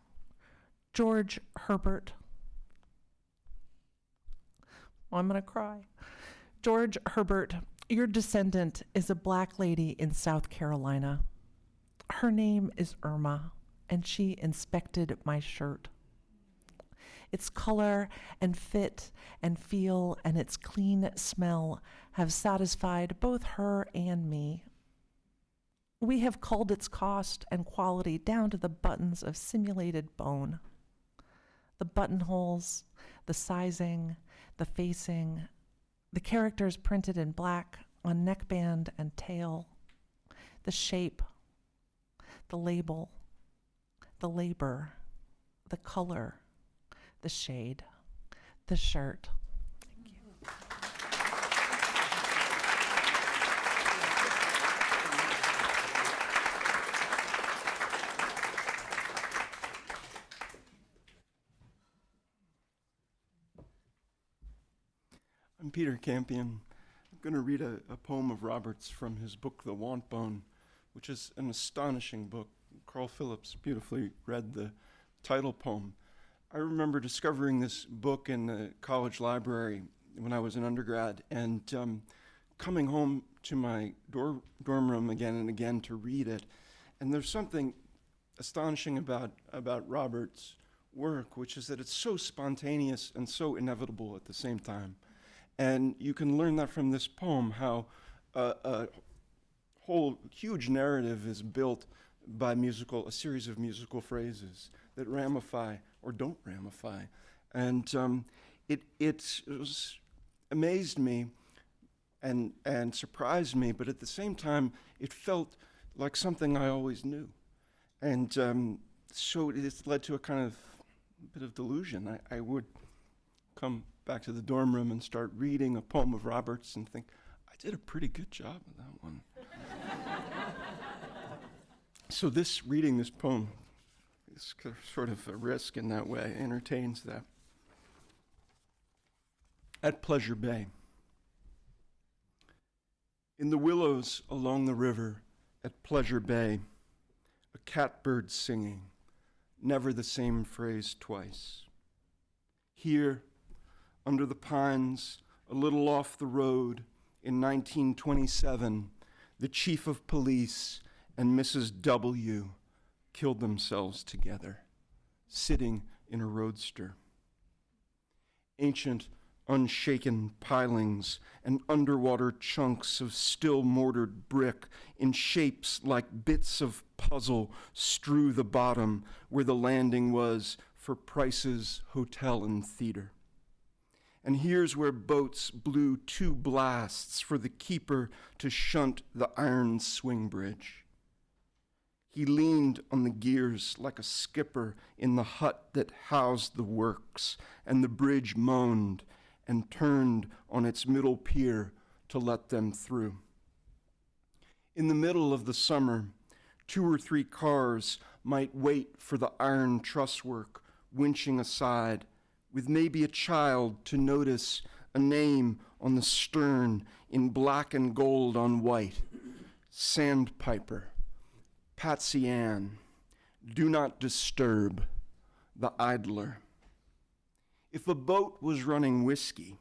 George Herbert. Oh, I'm going to cry. George Herbert, your descendant is a black lady in South Carolina. Her name is Irma, and she inspected my shirt. Its color and fit and feel and its clean smell have satisfied both her and me. We have culled its cost and quality down to the buttons of simulated bone. The buttonholes, the sizing, the facing, the characters printed in black on neckband and tail, the shape, the label, the labor, the color, the shade, the shirt. Thank you. I'm Peter Campion. I'm going to read a poem of Robert's from his book, The Want Bone, which is an astonishing book. Carl Phillips beautifully read the title poem. I remember discovering this book in the college library when I was an undergrad and coming home to my dorm room again and again to read it. And there's something astonishing about Robert's work, which is that it's so spontaneous and so inevitable at the same time. And you can learn that from this poem, how a whole huge narrative is built by a series of musical phrases that ramify or don't ramify. And it was amazed me and surprised me, but at the same time, it felt like something I always knew. And so it's led to a kind of bit of delusion. I would come back to the dorm room and start reading a poem of Robert's and think, I did a pretty good job with that one. So reading this poem is sort of a risk in that way, entertains that. At Pleasure Bay. In the willows along the river at Pleasure Bay, a catbird singing, never the same phrase twice. Here, under the pines, a little off the road, in 1927, the chief of police and Mrs. W. killed themselves together, sitting in a roadster. Ancient, unshaken pilings and underwater chunks of still mortared brick in shapes like bits of puzzle strew the bottom where the landing was for Price's Hotel and Theater. And here's where boats blew 2 blasts for the keeper to shunt the iron swing bridge. He leaned on the gears like a skipper in the hut that housed the works, and the bridge moaned and turned on its middle pier to let them through. In the middle of the summer, 2 or 3 cars might wait for the iron trusswork winching aside, with maybe a child to notice a name on the stern in black and gold on white. Sandpiper, Patsy Ann, Do Not Disturb, The Idler. If a boat was running whiskey,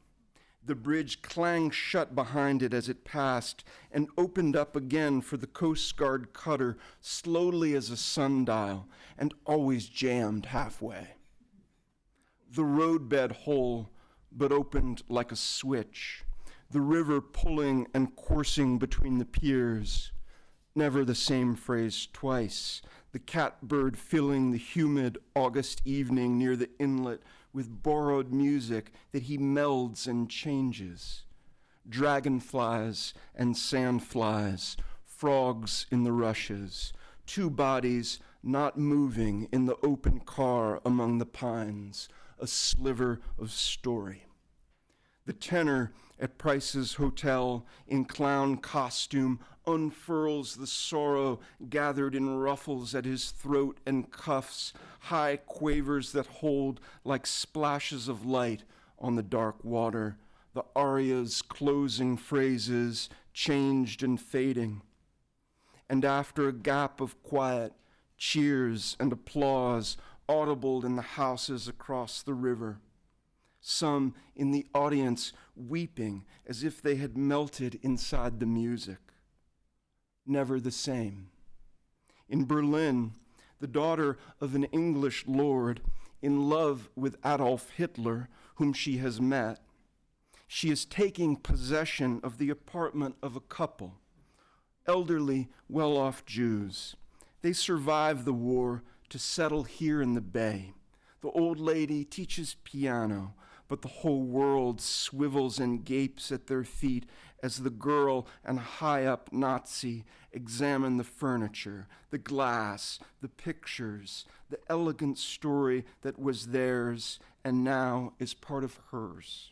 the bridge clanged shut behind it as it passed and opened up again for the Coast Guard cutter slowly as a sundial and always jammed halfway. The roadbed whole, but opened like a switch, the river pulling and coursing between the piers, Never the same phrase twice. The catbird filling the humid August evening near the inlet with borrowed music that he melds and changes. Dragonflies and sandflies, frogs in the rushes, two bodies not moving in the open car among the pines, a sliver of story. The tenor at Price's hotel in clown costume unfurls the sorrow gathered in ruffles at his throat and cuffs, high quavers that hold like splashes of light on the dark water, the aria's closing phrases changed and fading. And after a gap of quiet, cheers and applause audible in the houses across the river. Some in the audience weeping as if they had melted inside the music. Never the same. In Berlin, the daughter of an English lord in love with Adolf Hitler, whom she has met, she is taking possession of the apartment of a couple, elderly, well-off Jews. They survived the war to settle here in the Bay. The old lady teaches piano, but the whole world swivels and gapes at their feet as the girl and high-up Nazi examine the furniture, the glass, the pictures, the elegant story that was theirs and now is part of hers.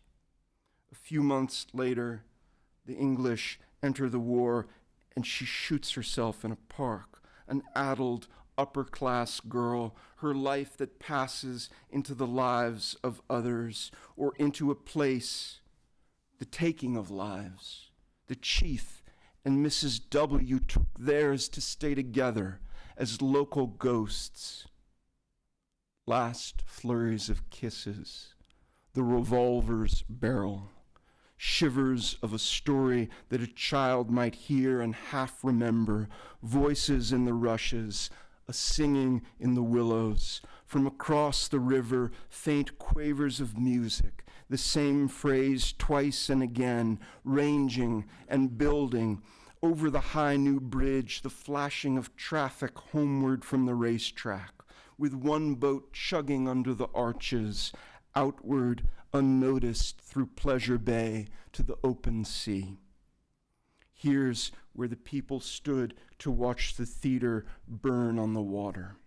A few months later, the English enter the war and she shoots herself in a park, an addled, upper-class girl, her life that passes into the lives of others or into a place, the taking of lives. The chief and Mrs. W. took theirs to stay together as local ghosts. Last flurries of kisses, the revolver's barrel, shivers of a story that a child might hear and half remember, voices in the rushes, a singing in the willows. From across the river, faint quavers of music, the same phrase twice and again, ranging and building. Over the high new bridge, the flashing of traffic homeward from the racetrack, with one boat chugging under the arches, outward, unnoticed through Pleasure Bay to the open sea. Here's where the people stood to watch the theater burn on the water.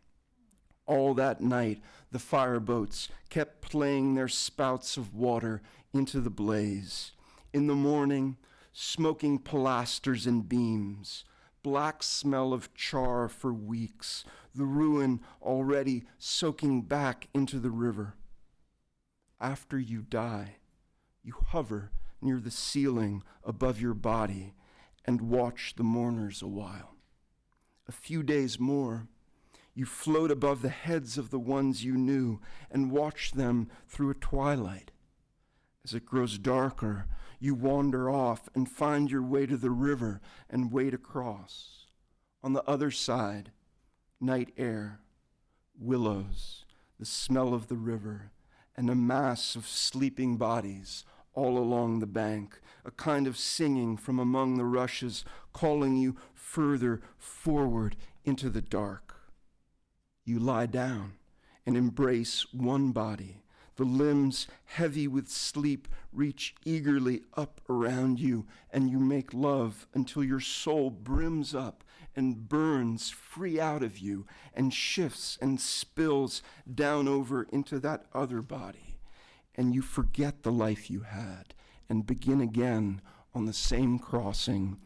All that night, the fireboats kept playing their spouts of water into the blaze. In the morning, smoking pilasters and beams, black smell of char for weeks, the ruin already soaking back into the river. After you die, you hover near the ceiling above your body and watch the mourners a while. A few days more, you float above the heads of the ones you knew and watch them through a twilight. As it grows darker, you wander off and find your way to the river and wade across. On the other side, night air, willows, the smell of the river, and a mass of sleeping bodies all along the bank, a kind of singing from among the rushes, calling you further forward into the dark. You lie down and embrace one body. The limbs, heavy with sleep, reach eagerly up around you, and you make love until your soul brims up and burns free out of you and shifts and spills down over into that other body. And you forget the life you had and begin again on the same crossing,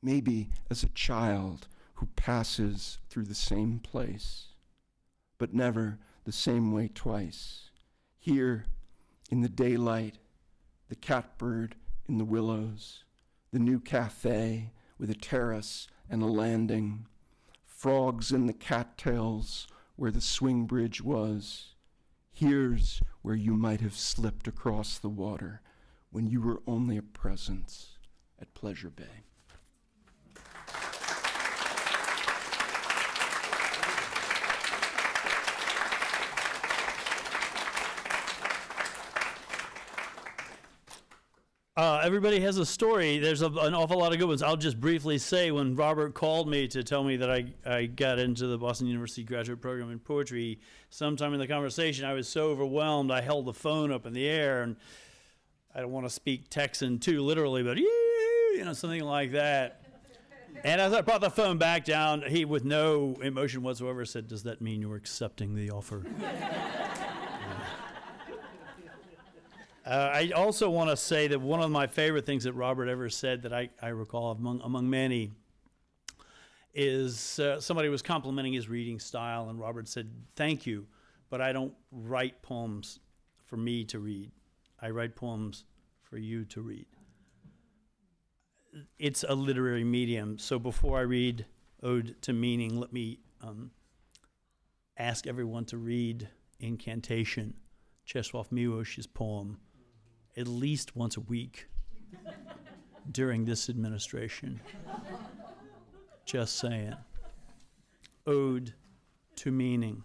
maybe as a child who passes through the same place, but never the same way twice. Here in the daylight, the catbird in the willows, the new cafe with a terrace and a landing, frogs in the cattails where the swing bridge was. Here's where you might have slipped across the water when you were only a presence at Pleasure Bay. everybody has a story. There's an awful lot of good ones. I'll just briefly say, when Robert called me to tell me that I got into the Boston University graduate program in poetry, sometime in the conversation, I was so overwhelmed, I held the phone up in the air, and I don't want to speak Texan too literally, but something like that. And as I brought the phone back down, he, with no emotion whatsoever, said, "Does that mean you're accepting the offer?" I also want to say that one of my favorite things that Robert ever said that I recall among many is somebody was complimenting his reading style, and Robert said, "Thank you, but I don't write poems for me to read. I write poems for you to read." It's a literary medium, so before I read Ode to Meaning, let me ask everyone to read Incantation, Czesław Miłosz's poem, at least once a week during this administration. Just saying. Ode to Meaning.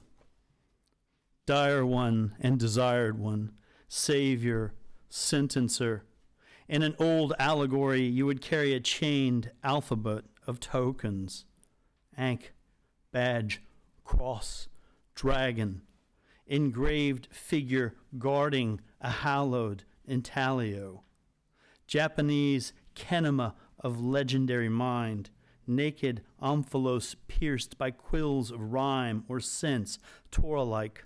Dire one and desired one, savior, sentencer. In an old allegory, you would carry a chained alphabet of tokens. Ankh, badge, cross, dragon, engraved figure guarding a hallowed intaglio. Japanese kinema of legendary mind, naked omphalos pierced by quills of rhyme or sense, Torah-like.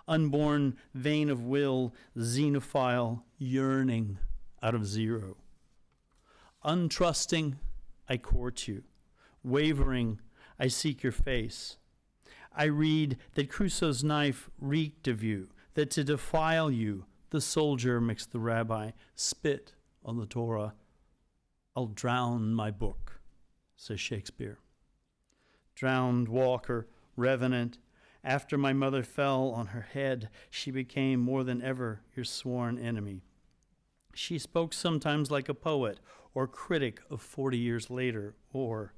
Unborn vein of will, xenophile yearning out of zero. Untrusting, I court you. Wavering, I seek your face. I read that Crusoe's knife reeked of you, that to defile you, the soldier mixed the rabbi, spit on the Torah. I'll drown my book, says Shakespeare. Drowned walker, revenant, after my mother fell on her head, she became more than ever your sworn enemy. She spoke sometimes like a poet or critic of 40 years later, or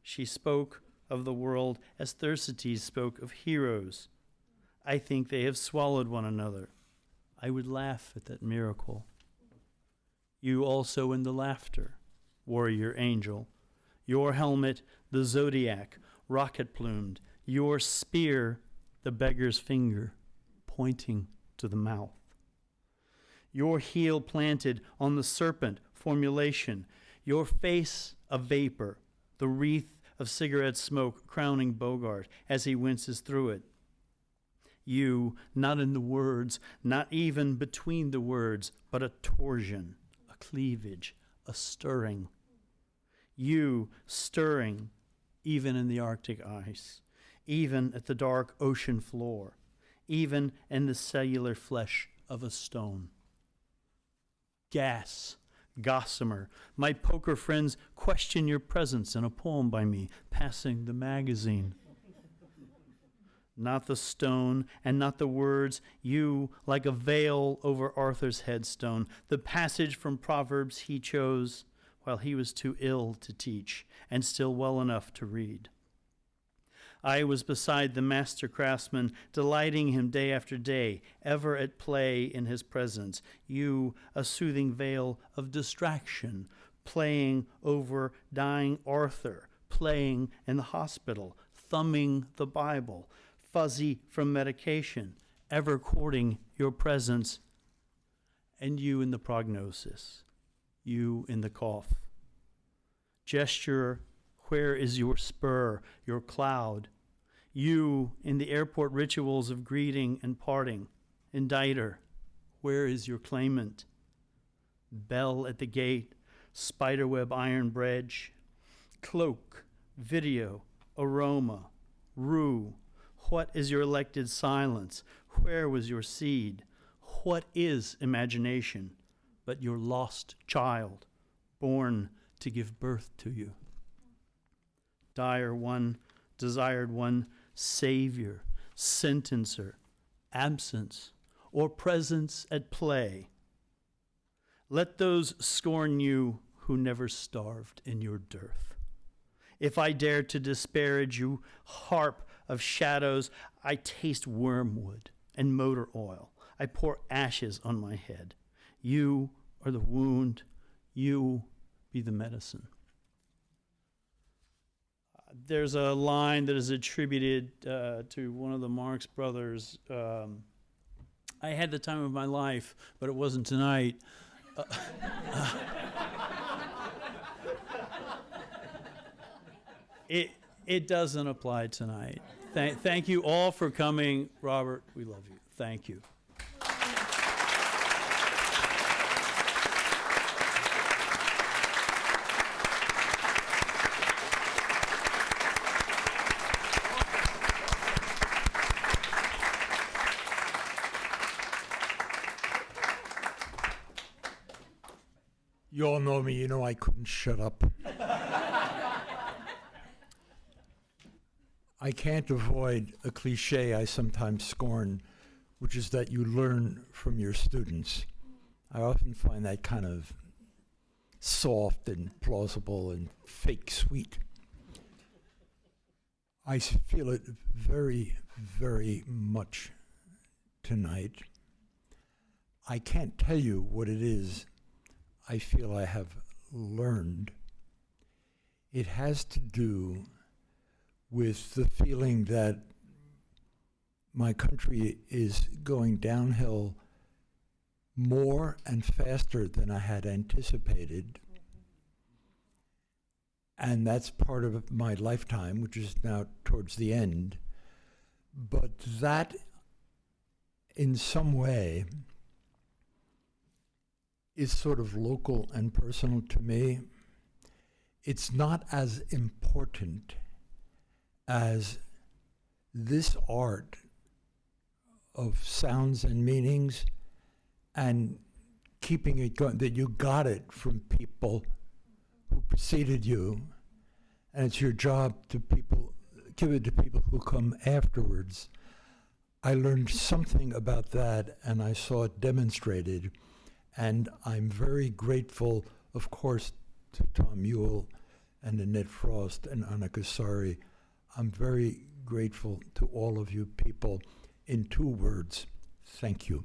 she spoke of the world as Thersites spoke of heroes. I think they have swallowed one another. I would laugh at that miracle. You also in the laughter, warrior angel. Your helmet, the zodiac, rocket-plumed. Your spear, the beggar's finger, pointing to the mouth. Your heel planted on the serpent formulation. Your face a vapor, the wreath of cigarette smoke crowning Bogart as he winces through it. You, not in the words, not even between the words, but a torsion, a cleavage, a stirring. You stirring even in the Arctic ice, even at the dark ocean floor, even in the cellular flesh of a stone. Gas, gossamer, my poker friends question your presence in a poem by me, passing the magazine. Not the stone and not the words, you like a veil over Arthur's headstone, the passage from Proverbs he chose while he was too ill to teach and still well enough to read. I was beside the master craftsman, delighting him day after day, ever at play in his presence. You, a soothing veil of distraction, playing over dying Arthur, playing in the hospital, thumbing the Bible, fuzzy from medication, ever courting your presence, and you in the prognosis, you in the cough. Gesture, where is your spur, your cloud? You in the airport rituals of greeting and parting. Indicter, where is your claimant? Bell at the gate, spiderweb iron bridge. Cloak, video, aroma, rue. What is your elected silence? Where was your seed? What is imagination but your lost child, born to give birth to you? Dire one, desired one, savior, sentencer, absence, or presence at play. Let those scorn you who never starved in your dearth. If I dare to disparage you, harp of shadows, I taste wormwood and motor oil. I pour ashes on my head. You, are the wound, you be the medicine. There's a line that is attributed to one of the Marx brothers. I had the time of my life, but it wasn't tonight. It doesn't apply tonight. Thank you all for coming. Robert, we love you. Thank you. You all know me, you know I couldn't shut up. I can't avoid a cliche I sometimes scorn, which is that you learn from your students. I often find that kind of soft and plausible and fake sweet. I feel it very, very much tonight. I can't tell you what it is I feel I have learned. It has to do with the feeling that my country is going downhill more and faster than I had anticipated. And that's part of my lifetime, which is now towards the end. But that, in some way, is sort of local and personal to me. It's not as important as this art of sounds and meanings and keeping it going, that you got it from people who preceded you, and it's your job to give it to people who come afterwards. I learned something about that, and I saw it demonstrated, and I'm very grateful, of course, to Tom Ewell and Annette Frost and Anna Kasari. I'm very grateful to all of you people. In 2 words, thank you.